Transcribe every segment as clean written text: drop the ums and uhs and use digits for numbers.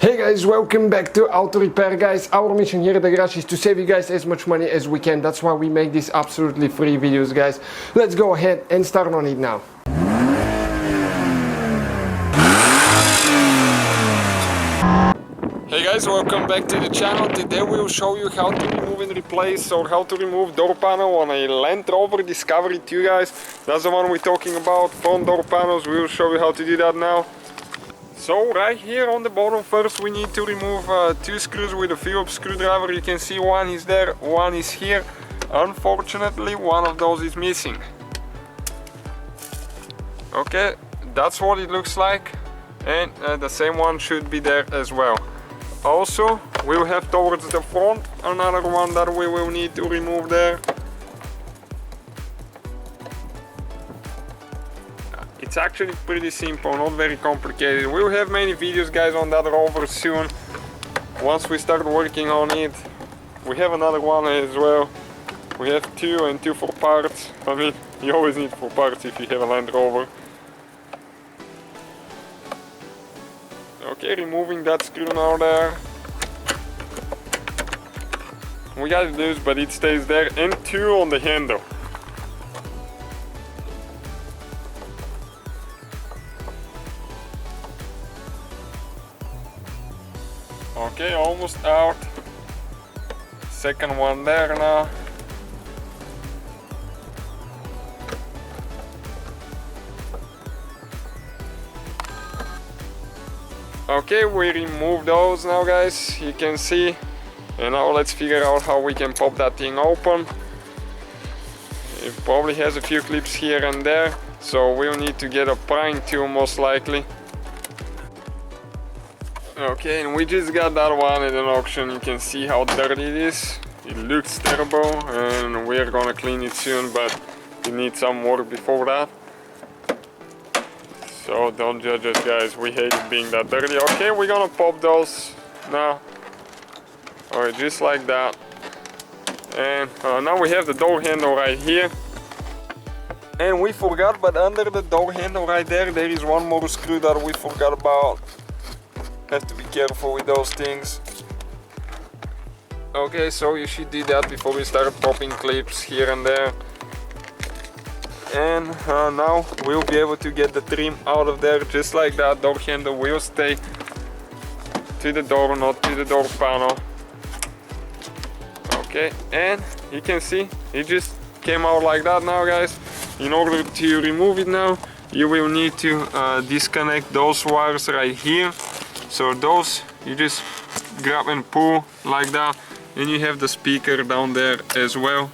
Hey guys, welcome back to Auto Repair, guys. Our mission here at the garage is to save you guys as much money as we can. That's why we make these absolutely free videos, guys. Let's go ahead and start on it now. Hey guys, welcome back to the channel. Today we will show you how to remove and replace, or how to remove door panel on a Land Rover Discovery 2, guys. That's the one we're talking about, front door panels. We will show you how to do that now. So right here on the bottom, first we need to remove two screws with a Phillips screwdriver. You can see one is there, one is here. Unfortunately, one of those is missing. Okay, that's what it looks like, and the same one should be there as well. Also, we'll have towards the front another one that we will need to remove there. It's actually pretty simple, not very complicated. We'll have many videos, guys, on that Rover soon. Once we start working on it, we have another one as well. We have two and two for parts. I mean, you always need for parts if you have a Land Rover. Okay, removing that screw now there. We got it loose, but it stays there, and two on the handle. Okay, almost out. Second one there now. Okay, we remove those now, guys, you can see. And now let's figure out how we can pop that thing open. It probably has a few clips here and there, so we'll need to get a prying tool most likely. Okay, and we just got that one at an auction. You can see how dirty it is. It looks terrible, and we're gonna clean it soon, but we need some work before that. So don't judge us, guys, we hate it being that dirty. Okay, we're gonna pop those now. Alright, just like that. And now we have the door handle right here. And we forgot, but under the door handle right there, there is one more screw that we forgot about. Have to be careful with those things. Okay, so you should do that before we start popping clips here and there. And now we'll be able to get the trim out of there just like that. Door handle will stay to the door, not to the door panel. Okay, and you can see it just came out like that now, guys. In order to remove it now, you will need to disconnect those wires right here. So those you just grab and pull like that, and you have the speaker down there as well.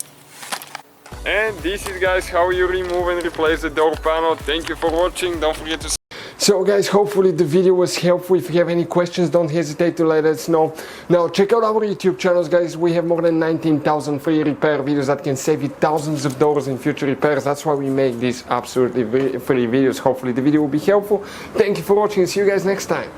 And this is, guys, how you remove and replace the door panel. Thank you for watching. Don't forget to... So guys, hopefully the video was helpful. If you have any questions, don't hesitate to let us know. Now check out our YouTube channels, guys. We have more than 19,000 free repair videos that can save you thousands of dollars in future repairs. That's why we make these absolutely free videos. Hopefully the video will be helpful. Thank you for watching. See you guys next time.